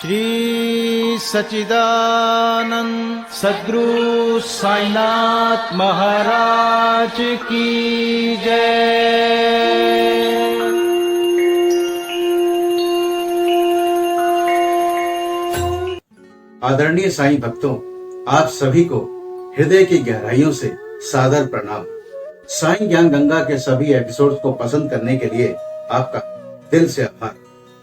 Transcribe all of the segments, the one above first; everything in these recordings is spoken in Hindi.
श्री सच्चिदानंद सद्गुरु साईनाथ महाराज की जय। आदरणीय साईं भक्तों, आप सभी को हृदय की गहराइयों से सादर प्रणाम। साईं ज्ञान गंगा के सभी एपिसोड्स को पसंद करने के लिए आपका दिल से आभार।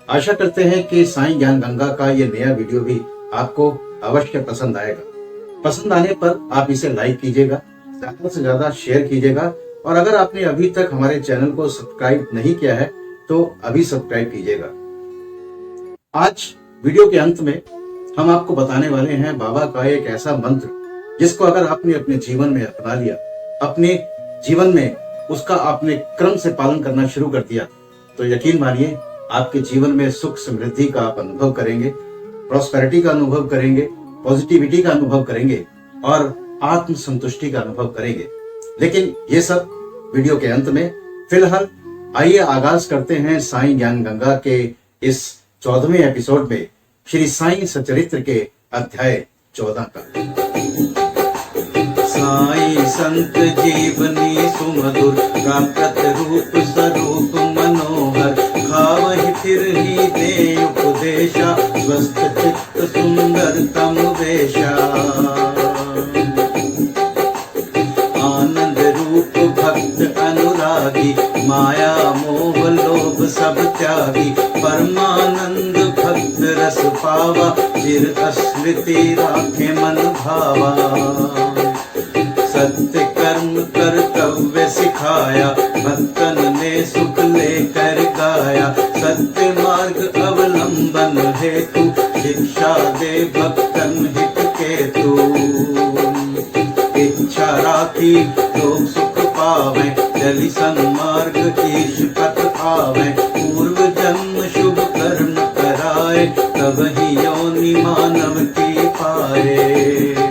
आशा करते हैं कि साईं ज्ञान गंगा का ये नया वीडियो भी आपको अवश्य पसंद आएगा। पसंद आने पर आप इसे लाइक कीजिएगा, ज्यादा से ज्यादा शेयर कीजिएगा और अगर आपने अभी तक हमारे चैनल को सब्सक्राइब नहीं किया है तो अभी सब्सक्राइब कीजिएगा। आज वीडियो के अंत में हम आपको बताने वाले हैं बाबा का एक ऐसा मंत्र जिसको अगर आपने अपने जीवन में अपना लिया, अपने जीवन में उसका आपने क्रम से पालन करना शुरू कर दिया तो यकीन मानिए आपके जीवन में सुख समृद्धि का आप अनुभव करेंगे, प्रॉस्पेरिटी का अनुभव करेंगे, पॉजिटिविटी का अनुभव करेंगे और आत्म संतुष्टि का अनुभव करेंगे। लेकिन ये सब वीडियो के अंत में। फिलहाल आइए आगाज करते हैं साईं ज्ञान गंगा के इस 14वें एपिसोड में श्री साईं सचरित्र के अध्याय 14 का। साई संत जीवनी सुमधुर प्राकृत रूप स्वरूप मनोहर खावहि फिरहि दे उपदेशा स्वस्थ चित्त सुंदर तम वेशा। आनंद रूप भक्त अनुरागी माया मोह लोभ सब त्यागी परमानंद भक्त रस पावा चिर अस्मृति राखे मन भावा। सत्य कर्म कर्तव्य सिखाया भक्तन ने सुख लेकर गाया। सत्य मार्ग अवलंबन हेतु शिक्षा दे भक्तन हित केतु। इच्छा राखी लोग सुख पावे चली सन्मार्ग ईश पथ आवे। पूर्व जन्म शुभ कर्म कराए तब ही योनि मानव की पाए।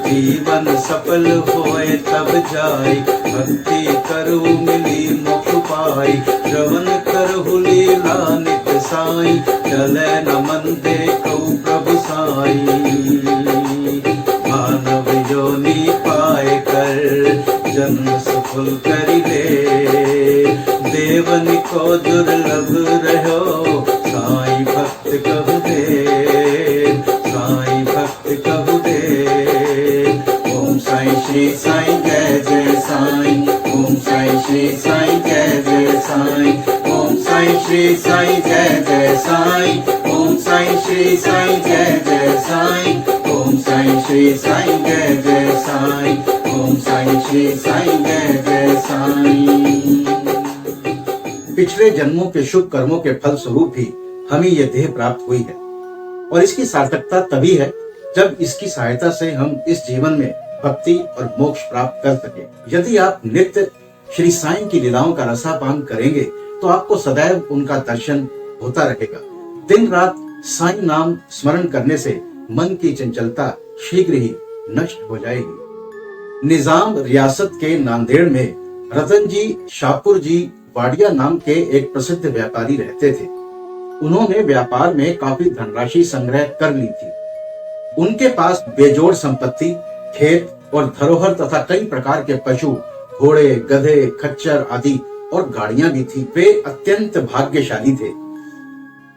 जीवन सफल होए तब जाई भक्ति करो मिली मोक्ष पाई। श्रवण करहु लीला नित साई चले न मन देखो प्रभु साई। मानव योनि पाए कर जन्म सफल करि ले देवन को दुर्लभ रहो साई भक्त कहु दे साई भक्त कहु दे। ओम साई श्री साई जय जय साई। ओम साई श्री साई जय जय साई। ओम साई श्री साई जय जय साई। ओम साई श्री साई जय जय साई। ओम साई श्री साई जय जय साई। ओम साई श्री साई जय जय साई। पिछले जन्मों के शुभ कर्मों के फल स्वरूप ही हमें यह देह प्राप्त हुई है और इसकी सार्थकता तभी है जब इसकी सहायता से हम इस जीवन में भक्ति और मोक्ष प्राप्त कर सके। यदि आप नित्य श्री साईं की लीलाओं का रसापान करेंगे तो आपको सदैव उनका दर्शन होता रहेगा। दिन रात साईं नाम स्मरण करने से मन की चंचलता शीघ्र ही नष्ट हो जाएगी। निजाम रियासत के नांदेड़ में रतन जी शाहपुर जी वाडिया नाम के एक प्रसिद्ध व्यापारी रहते थे। उन्होंने व्यापार में काफी धनराशि संग्रह कर ली थी। उनके पास बेजोड़ संपत्ति, खेत और धरोहर तथा कई प्रकार के पशु, घोड़े, गधे, खच्चर आदि और गाड़ियां भी थी। वे अत्यंत भाग्यशाली थे।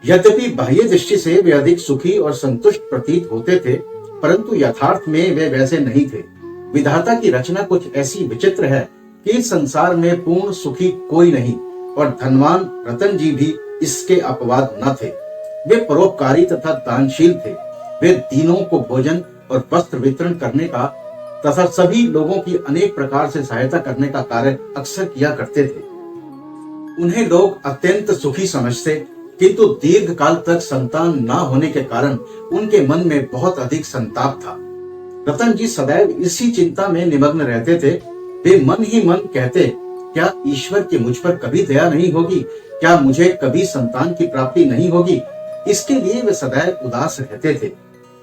यद्यपि बाह्य दृष्टि से वे अधिक सुखी और संतुष्ट प्रतीत होते थे, परंतु यथार्थ में वे वैसे नहीं थे। विधाता की रचना कुछ ऐसी विचित्र है कि इस संसार में पूर्ण सुखी कोई नहीं और धनवान रतन जी भी इसके अपवाद न थे। वे परोपकारी तथा दानशील थे। वे दीनों को भोजन और वस्त्र वितरण करने का तथा सभी लोगों की अनेक प्रकार से सहायता करने का कार्य अक्सर किया करते थे। उन्हें लोग अत्यंत सुखी समझते, किंतु दीर्घ काल तक संतान न होने के कारण उनके मन में बहुत अधिक संताप था। रतन जी सदैव इसी चिंता में निमग्न रहते थे। वे मन ही मन कहते, क्या ईश्वर की मुझ पर कभी दया नहीं होगी? क्या मुझे कभी संतान की प्राप्ति नहीं होगी? इसके लिए वे सदैव उदास रहते थे।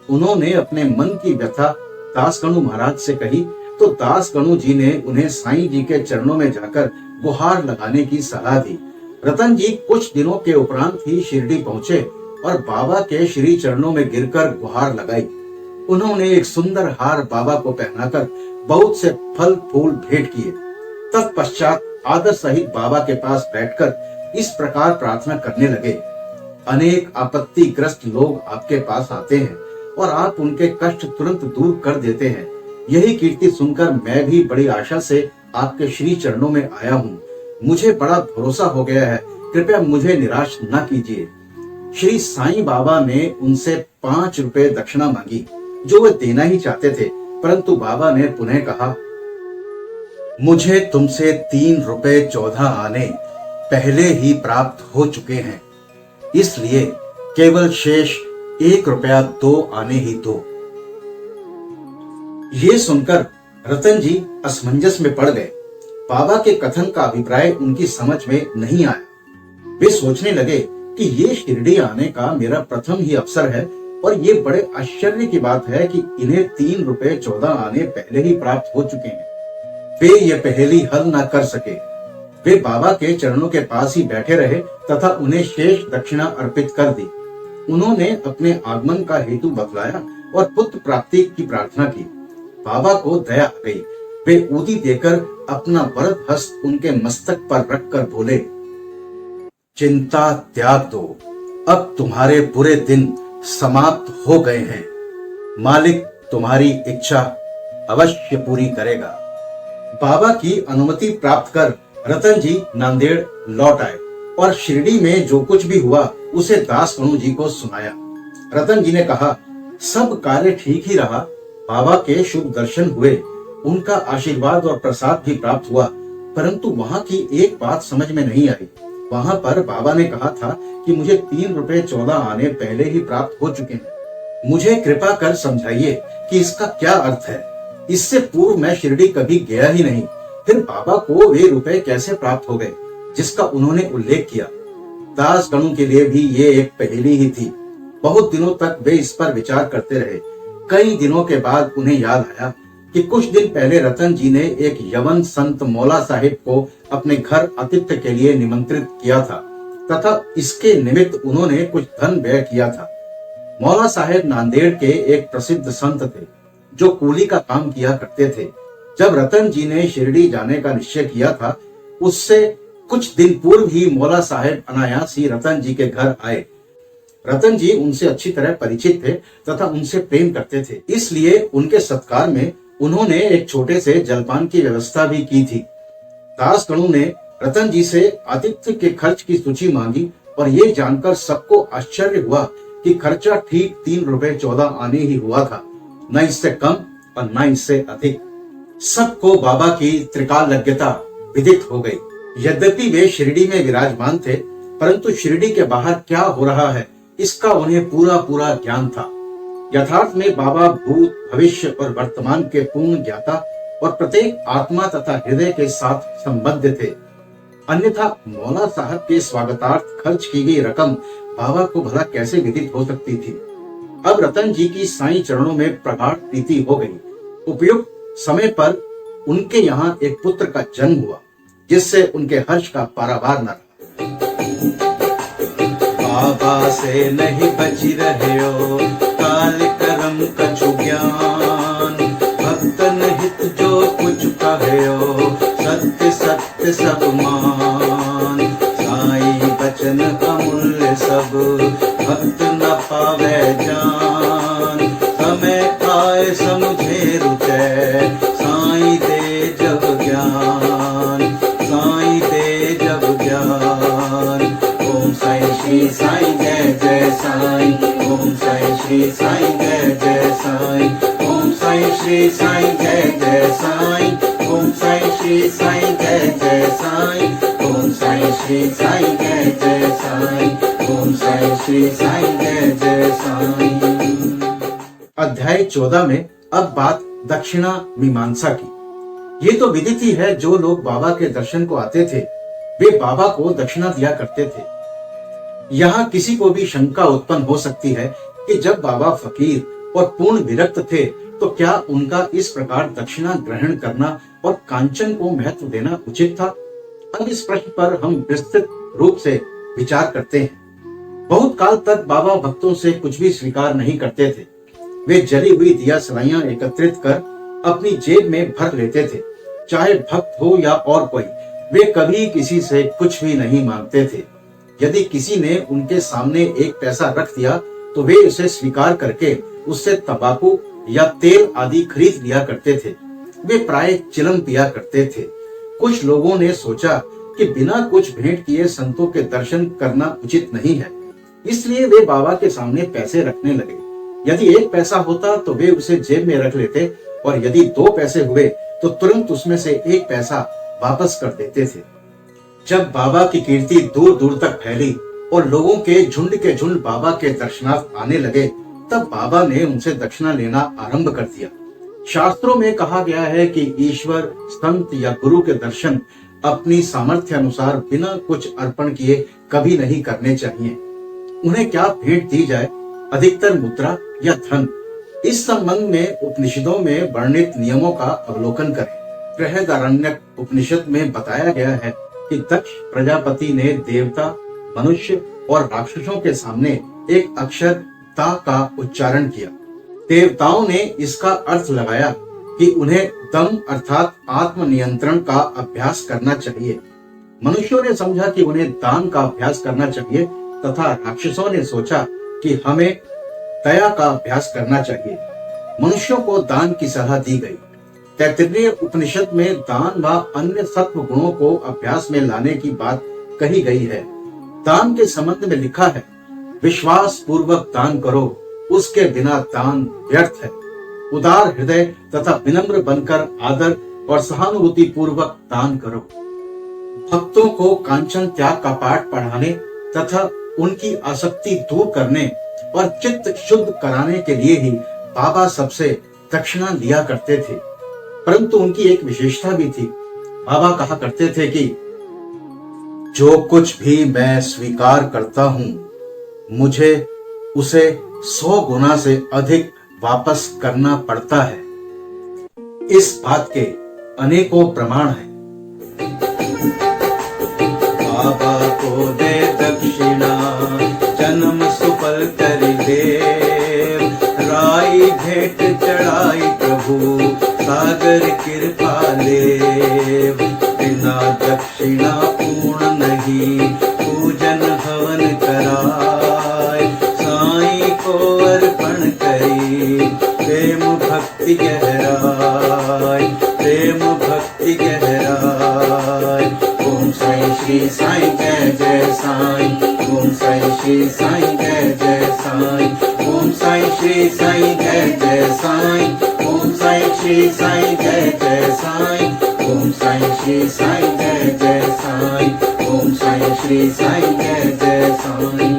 उन्होंने अपने मन की व्यथा दास गणु महाराज से कही तो दास गणु जी ने उन्हें साईं जी के चरणों में जाकर गुहार लगाने की सलाह दी। रतन जी कुछ दिनों के उपरांत ही शिरडी पहुंचे और बाबा के श्री चरणों में गिरकर गुहार लगाई। उन्होंने एक सुंदर हार बाबा को पहनाकर बहुत से फल फूल भेंट किए। तत्पश्चात आदर सहित बाबा के पास बैठकर इस प्रकार प्रार्थना करने लगे। अनेक आपत्तिग्रस्त लोग आपके पास आते हैं और आप उनके कष्ट तुरंत दूर कर देते हैं। यही कीर्ति सुनकर मैं भी बड़ी आशा से आपके श्री चरणों में आया हूँ। मुझे बड़ा भरोसा हो गया है, कृपया मुझे निराश न कीजिए। श्री साईं बाबा ने उनसे 5 रुपए दक्षिणा मांगी, जो वे देना ही चाहते थे, परंतु बाबा ने पुनः कहा, मुझे तुमसे 3 रुपए 14 आने पहले ही प्राप्त हो चुके हैं, इसलिए केवल शेष 1 रुपया 2 आने ही दो। ये सुनकर रतन जी असमंजस में पड़ गए। बाबा के कथन का अभिप्राय उनकी समझ में नहीं आया। वे सोचने लगे कि ये शिरडी आने का मेरा प्रथम ही अवसर है और ये बड़े आश्चर्य की बात है कि इन्हें 3 रुपए 14 आने पहले ही प्राप्त हो चुके हैं। वे ये पहेली हल न कर सके। वे बाबा के चरणों के पास ही बैठे रहे तथा उन्हें शेष दक्षिणा अर्पित कर दी। उन्होंने अपने आगमन का हेतु बतलाया और पुत्र प्राप्ति की प्रार्थना की। बाबा को दया आ गई। वे ऊदी देकर अपना वरद हस्त उनके मस्तक पर रखकर बोले, चिंता त्याग दो, अब तुम्हारे बुरे दिन समाप्त हो गए हैं। मालिक तुम्हारी इच्छा अवश्य पूरी करेगा। बाबा की अनुमति प्राप्त कर रतन जी नांदेड़ लौट आए और शिरडी में जो कुछ भी हुआ उसे दास कणु जी को सुनाया। रतन जी ने कहा, सब कार्य ठीक ही रहा। बाबा के शुभ दर्शन हुए, उनका आशीर्वाद और प्रसाद भी प्राप्त हुआ, परंतु वहाँ की एक बात समझ में नहीं आई। वहाँ पर बाबा ने कहा था कि मुझे 3 रुपए 14 आने पहले ही प्राप्त हो चुके हैं। मुझे कृपा कर समझाइए कि इसका क्या अर्थ है। इससे पूर्व मैं शिरडी कभी गया ही नहीं, फिर बाबा को वे रुपए कैसे प्राप्त हो गए जिसका उन्होंने उल्लेख किया। दास गणों के लिए भी ये एक पहेली ही थी। बहुत दिनों तक वे इस पर विचार करते रहे। कई दिनों के बाद उन्हें याद आया कि कुछ दिन पहले रतन जी ने एक यवन संत मौला साहिब को अपने घर आतिथ्य के लिए निमंत्रित किया था तथा इसके निमित्त उन्होंने कुछ धन व्यय किया था। मौला साहिब नांदेड़ के एक प्रसिद्ध संत थे जो कूली का काम किया करते थे। जब रतन जी ने शिरडी जाने का निश्चय किया था, उससे कुछ दिन पूर्व ही मौला साहिब अनायास ही रतन जी के घर आए। रतन जी उनसे अच्छी तरह परिचित थे तथा उनसे प्रेम करते थे, इसलिए उनके सत्कार में उन्होंने एक छोटे से जलपान की व्यवस्था भी की थी। दास गणु ने रतन जी से आतिथ्य के खर्च की सूची मांगी और ये जानकर सबको आश्चर्य हुआ कि खर्चा ठीक 3 रुपए 14 आने ही हुआ था, न इससे कम और न इससे अधिक। सबको बाबा की त्रिकालज्ञता विदित हो गई। यद्यपि वे शिरडी में विराजमान थे, परंतु शिरडी के बाहर क्या हो रहा है इसका उन्हें पूरा पूरा ज्ञान था। यथार्थ में बाबा भूत, भविष्य और वर्तमान के पूर्ण ज्ञाता और प्रत्येक आत्मा तथा हृदय के साथ संबद्ध थे। अन्यथा मौला साहब के स्वागतार्थ खर्च की गई रकम बाबा को भला कैसे विदित हो सकती थी। अब रतन जी की साईं चरणों में प्रगाढ़ प्रीति हो गई। उपयुक्त समय पर उनके यहाँ एक पुत्र का जन्म हुआ, जिससे उनके हर्ष का पारावार न रहा। बाबा से नहीं बची रहे हो, काल कर्म कछु ज्ञान। भक्तन हित जो कुछ कहे हो, सत्य सत्य सब मान। साईं बचन अमूल्य सब, भक्त न पावे जान। समय आए समझे रुचय, साईं दे जग ज्ञान। साईं दे जग ज्ञान। ओम साईं श्री साईं जय जय साईं। ओम साईं श्री साईं जय जय साईं। ओम साईं श्री साईं जय जय साईं। ओम साईं श्री साईं जय जय साईं। ओम साईं श्री साईं जय जय साईं। ओम साईं श्री साईं जय जय साईं। अध्याय 14 में अब बात दक्षिणा मीमांसा की। ये तो विदित ही है, जो लोग बाबा के दर्शन को आते थे वे बाबा को दक्षिणा दिया करते थे। यहाँ किसी को भी शंका उत्पन्न हो सकती है कि जब बाबा फकीर और पूर्ण विरक्त थे तो क्या उनका इस प्रकार दक्षिणा ग्रहण करना और कांचन को महत्व देना उचित था। अब इस प्रश्न पर हम विस्तृत रूप से विचार करते हैं। बहुत काल तक बाबा भक्तों से कुछ भी स्वीकार नहीं करते थे। वे जली हुई दिया सलाइयां एकत्रित कर अपनी जेब में भर लेते थे। चाहे भक्त हो या और कोई, वे कभी किसी से कुछ भी नहीं मांगते थे। यदि किसी ने उनके सामने एक पैसा रख दिया तो वे उसे स्वीकार करके उससे तंबाकू या तेल आदि खरीद लिया करते थे। वे प्राय चिलम पिया करते थे। कुछ लोगों ने सोचा कि बिना कुछ भेंट किए संतों के दर्शन करना उचित नहीं है, इसलिए वे बाबा के सामने पैसे रखने लगे। यदि एक पैसा होता तो वे उसे जेब में रख लेते और यदि 2 पैसे हुए तो तुरंत उसमें से एक पैसा वापस कर देते थे। जब बाबा की कीर्ति दूर दूर तक फैली और लोगों के झुंड बाबा के दर्शनार्थ आने लगे, तब बाबा ने उनसे दक्षिणा लेना आरंभ कर दिया। शास्त्रों में कहा गया है कि ईश्वर, संत या गुरु के दर्शन अपनी सामर्थ्य अनुसार बिना कुछ अर्पण किए कभी नहीं करने चाहिए। उन्हें क्या भेंट दी जाए, अधिकतर मुद्रा या धन? इस संबंध में उपनिषदों में वर्णित नियमों का अवलोकन करें। बृहदारण्यक उपनिषद में बताया गया है कि दक्ष प्रजापति ने देवता, मनुष्य और राक्षसों के सामने एक अक्षर ता का उच्चारण किया। देवताओं ने इसका अर्थ लगाया कि उन्हें दम अर्थात आत्म नियंत्रण का अभ्यास करना चाहिए। मनुष्यों ने समझा कि उन्हें दान का अभ्यास करना चाहिए तथा राक्षसों ने सोचा कि हमें दया का अभ्यास करना चाहिए। मनुष्यों को दान की सलाह दी गई। तैत्तिरीय उपनिषद में दान व अन्य सत्व गुणों को अभ्यास में लाने की बात कही गई है। दान के संबंध में लिखा है, विश्वास पूर्वक दान करो, उसके बिना दान व्यर्थ है। उदार हृदय तथा विनम्र बनकर आदर और सहानुभूति पूर्वक दान करो। भक्तों को कांचन त्याग का पाठ पढ़ाने तथा उनकी आसक्ति दूर करने और चित्त शुद्ध कराने के लिए ही बाबा सबसे दक्षिणा लिया करते थे। परंतु उनकी एक विशेषता भी थी। बाबा कहा करते थे कि जो कुछ भी मैं स्वीकार करता हूं, मुझे उसे 100 गुना से अधिक वापस करना पड़ता है। इस बात के अनेकों प्रमाण हैं। बाबा को दे दक्षिणा, जन्म सुफल कर देव। राई भेंट चढ़ाई प्रभु, सागर कृपा लेव। बिना दक्षिणा पूर्ण नहीं, पूजन हवन कराय। साईं को अर्पण करी, प्रेम भक्ति गहराय, प्रेम भक्ति गहराय। ओम साईं श्री साईं जय जय साईं, ओम साईं श्री साईं जय जय साईं, ओम साईं श्री साईं जय जय साईं, ओम साईं श्री साईं जय जय साईं, ओम साईं श्री साईं जय जय साईं, ओम साईं श्री साईं जय जय साईं।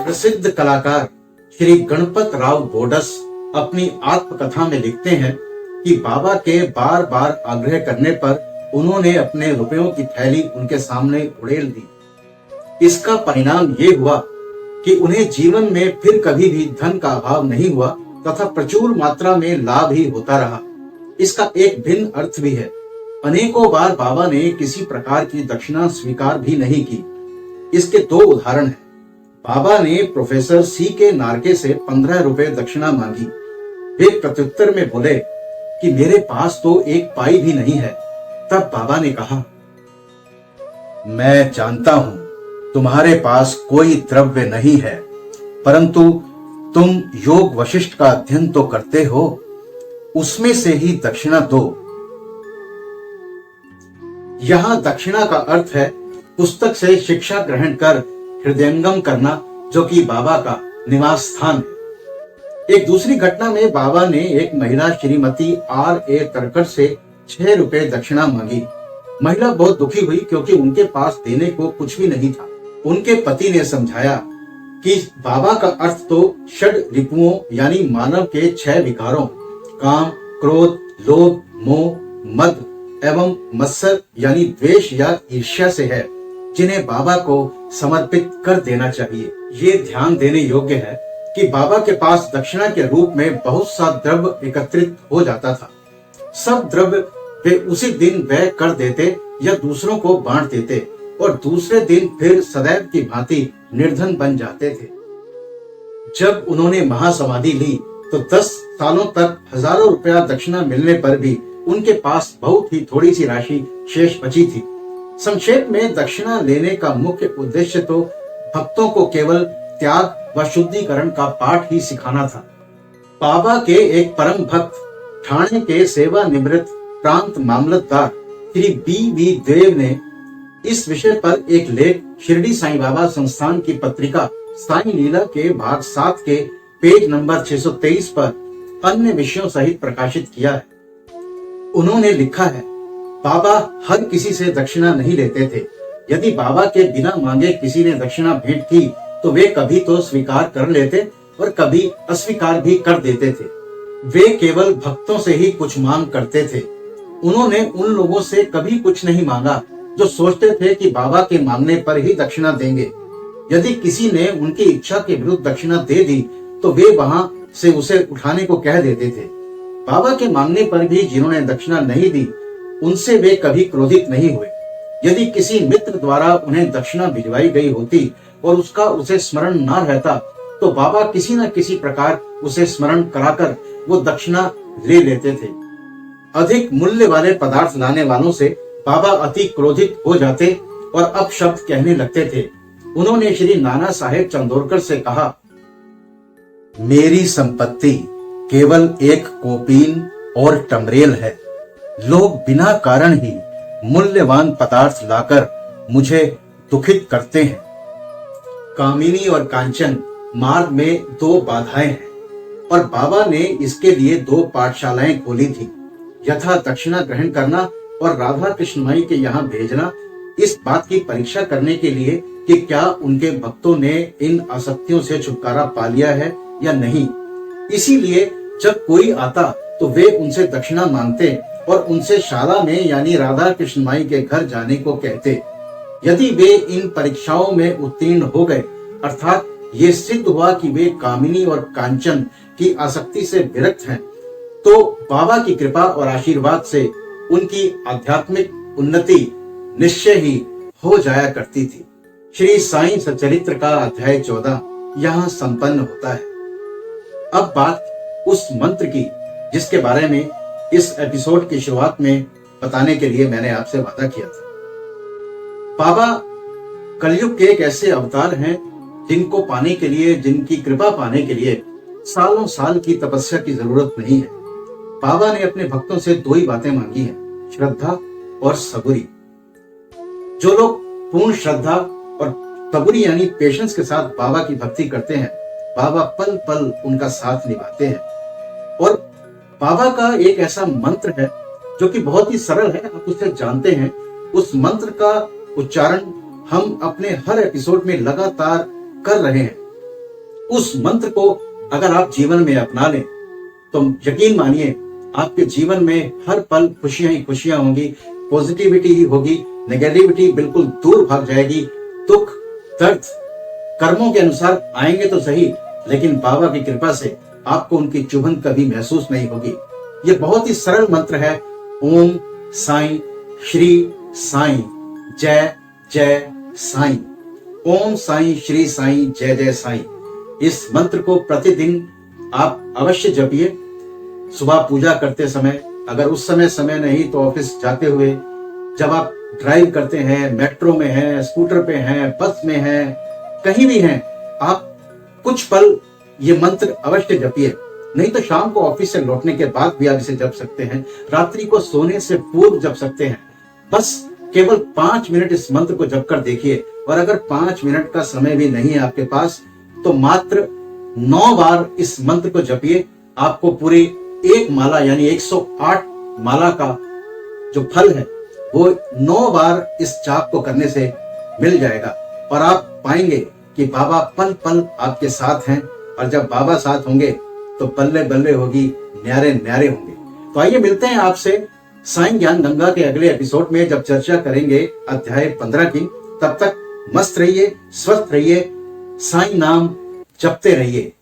प्रसिद्ध कलाकार श्री गणपत राव बोडस अपनी आत्मकथा में लिखते हैं कि बाबा के बार बार आग्रह करने पर उन्होंने अपने रुपयों की थैली उनके सामने उड़ेल दी। इसका परिणाम ये हुआ कि उन्हें जीवन में फिर कभी भी धन का अभाव नहीं हुआ तथा प्रचुर मात्रा में लाभ ही होता रहा। इसका एक भिन्न अर्थ भी है। अनेकों बार बाबा ने किसी प्रकार की दक्षिणा स्वीकार भी नहीं की। इसके 2 उदाहरण हैं। बाबा ने प्रोफेसर C.K. नार्के से 15 रुपए दक्षिणा मांगी। वे प्रत्युत्तर में बोले कि मेरे पास तो 1 पाई भी नहीं है। तब बाबा ने कहा, मैं जानता हूं तुम्हारे पास कोई द्रव्य नहीं है, परंतु तुम योग वशिष्ठ का अध्ययन तो करते हो, उसमें से ही दक्षिणा दो। यहां दक्षिणा का अर्थ है पुस्तक से शिक्षा ग्रहण कर हृदयंगम करना, जो कि बाबा का निवास स्थान है। एक दूसरी घटना में बाबा ने एक महिला श्रीमती R.A. तरकर से 6 रुपए दक्षिणा मांगी। महिला बहुत दुखी हुई क्योंकि उनके पास देने को कुछ भी नहीं था। उनके पति ने समझाया कि बाबा का अर्थ तो षड रिपुओं यानी मानव के 6 विकारों काम, क्रोध, लोभ, मोह, मद एवं मत्सर यानी द्वेष या ईर्ष्या से है, जिन्हें बाबा को समर्पित कर देना चाहिए। ये ध्यान देने योग्य है कि बाबा के पास दक्षिणा के रूप में बहुत सा द्रव्य एकत्रित हो जाता था। सब द्रव्य वे उसी दिन व्यय कर देते या दूसरों को बांट देते। और दूसरे दिन फिर सदैव की भांति निर्धन बन जाते थे। जब उन्होंने महासमाधि ली तो 10 सालों तक हजारों रुपया दक्षिणा मिलने पर भी उनके पास बहुत ही थोड़ी सी राशि शेष बची थी। संक्षेप में दक्षिणा लेने का मुख्य उद्देश्य तो भक्तों को केवल त्याग व शुद्धिकरण का पाठ ही सिखाना था। बाबा के एक परम भक्त ठाणे के सेवानिवृत्त प्रांत मामलतदार श्री बी देव ने इस विषय पर एक लेख शिरडी साईं बाबा संस्थान की पत्रिका साईं लीला के भाग 7 के पेज नंबर 623 पर अन्य विषयों सहित प्रकाशित किया है। उन्होंने लिखा है, बाबा हर किसी से दक्षिणा नहीं लेते थे। यदि बाबा के बिना मांगे किसी ने दक्षिणा भेंट की तो वे कभी तो स्वीकार कर लेते और कभी अस्वीकार भी कर देते थे। वे केवल भक्तों से ही कुछ मांग करते थे। उन्होंने उन लोगों से कभी कुछ नहीं मांगा जो सोचते थे कि बाबा के मांगने पर ही दक्षिणा देंगे। यदि किसी ने उनकी इच्छा के विरुद्ध दक्षिणा दे दी तो वे वहां से उसे उठाने को कह देते थे। बाबा के मांगने पर भी जिन्होंने दक्षिणा नहीं दी उनसे वे कभी क्रोधित नहीं हुए। यदि किसी मित्र द्वारा उन्हें दक्षिणा भिजवाई गई होती और उसका उसे स्मरण न रहता तो बाबा किसी न किसी प्रकार उसे स्मरण कराकर वो दक्षिणा ले लेते थे। अधिक मूल्य वाले पदार्थ लाने वालों से बाबा अति क्रोधित हो जाते और अपशब्द कहने लगते थे। उन्होंने श्री नाना साहेब चंदोरकर से कहा, मेरी संपत्ति केवल एक कोपीन और टमरेल है। लोग बिना कारण ही मूल्यवान पदार्थ लाकर मुझे दुखित करते हैं। कामिनी और कांचन मार्ग में 2 बाधाएं हैं और बाबा ने इसके लिए 2 पाठशालाएं खोली थी, यथा दक्षिणा ग्रहण करना और राधा कृष्ण माई के यहाँ भेजना, इस बात की परीक्षा करने के लिए कि क्या उनके भक्तों ने इन आसक्तियों से छुटकारा पा लिया है या नहीं। इसीलिए जब कोई आता तो वे उनसे दक्षिणा मांगते और उनसे शाला में यानी राधा कृष्ण माई के घर जाने को कहते। यदि वे इन परीक्षाओं में उत्तीर्ण हो गए, अर्थात ये सिद्ध हुआ कि वे कामिनी और कांचन की आसक्ति से विरक्त हैं, तो बाबा की कृपा और आशीर्वाद से उनकी आध्यात्मिक उन्नति निश्चय ही हो जाया करती थी। श्री साईं सच्चरित्र का अध्याय 14 यहाँ संपन्न होता है। अब बात उस मंत्र की जिसके बारे में इस एपिसोड की शुरुआत में बताने के लिए मैंने आपसे वादा किया था। बाबा कलयुग के एक ऐसे अवतार हैं जिनको पाने के लिए, जिनकी कृपा पाने के लिए सालों साल की तपस्या की जरूरत नहीं है। बाबा ने अपने भक्तों से 2 ही बातें मांगी हैं, श्रद्धा और सबूरी। जो लोग पूर्ण श्रद्धा और सबूरी यानी पेशेंस के साथ बाबा की भक्ति करते हैं, बाबा पल पल उनका साथ निभाते हैं। और बाबा का एक ऐसा मंत्र है जो कि बहुत ही सरल है, आप उसे जानते हैं। उस मंत्र का उच्चारण हम अपने हर एपिसोड में लगातार कर रहे हैं। उस मंत्र को अगर आप जीवन में अपना लें तो यकीन मानिए आपके जीवन में हर पल खुशियां ही खुशियां होंगी, पॉजिटिविटी ही होगी, नेगेटिविटी बिल्कुल दूर भाग जाएगी। दुख दर्द कर्मों के अनुसार आएंगे तो सही, लेकिन बाबा की कृपा से आपको उनकी चुभन कभी महसूस नहीं होगी। ये बहुत ही सरल मंत्र है, ओम साईं श्री साईं जय जय साईं। ओम साईं श्री साईं जय जय साईं। इस मंत्र को प्रतिदिन आप अवश्य जपिए। सुबह पूजा करते समय, अगर उस समय नहीं तो ऑफिस जाते हुए, जब आप ड्राइव करते हैं, मेट्रो में हैं, स्कूटर पे हैं, बस में हैं, कहीं भी हैं, आप कुछ पल ये मंत्र अवश्य जपिए। नहीं तो शाम को ऑफिस से लौटने के बाद भी आप इसे जप सकते हैं, रात्रि को सोने से पूर्व जप सकते हैं। बस केवल 5 मिनट इस मंत्र को जप कर देखिए। और अगर 5 मिनट का समय भी नहीं है आपके पास तो मात्र 9 बार इस मंत्र को जपिए। आपको पूरी एक माला यानी 108 माला का जो फल है वो 9 बार इस जाप को करने से मिल जाएगा। और आप पाएंगे कि बाबा पल पल आपके साथ हैं, और जब बाबा साथ होंगे तो बल्ले बल्ले होगी, न्यारे न्यारे होंगे। तो आइए मिलते हैं आपसे साईं ज्ञान गंगा के अगले एपिसोड में, जब चर्चा करेंगे अध्याय 15 की। तब तक मस्त रहिए, स्वस्थ रहिए, साईं नाम जपते रहिए।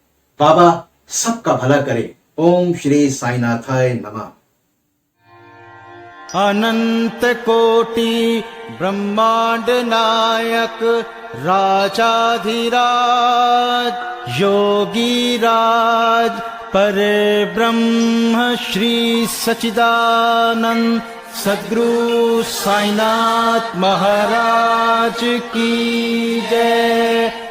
बाबा सबका भला करे। ओम श्री साईनाथाय नमः। अनंत कोटि ब्रह्मांड नायक राजाधिराज योगी राज पर ब्रह्म श्री सच्चिदानंद सद्गुरु साईनाथ महाराज की जय।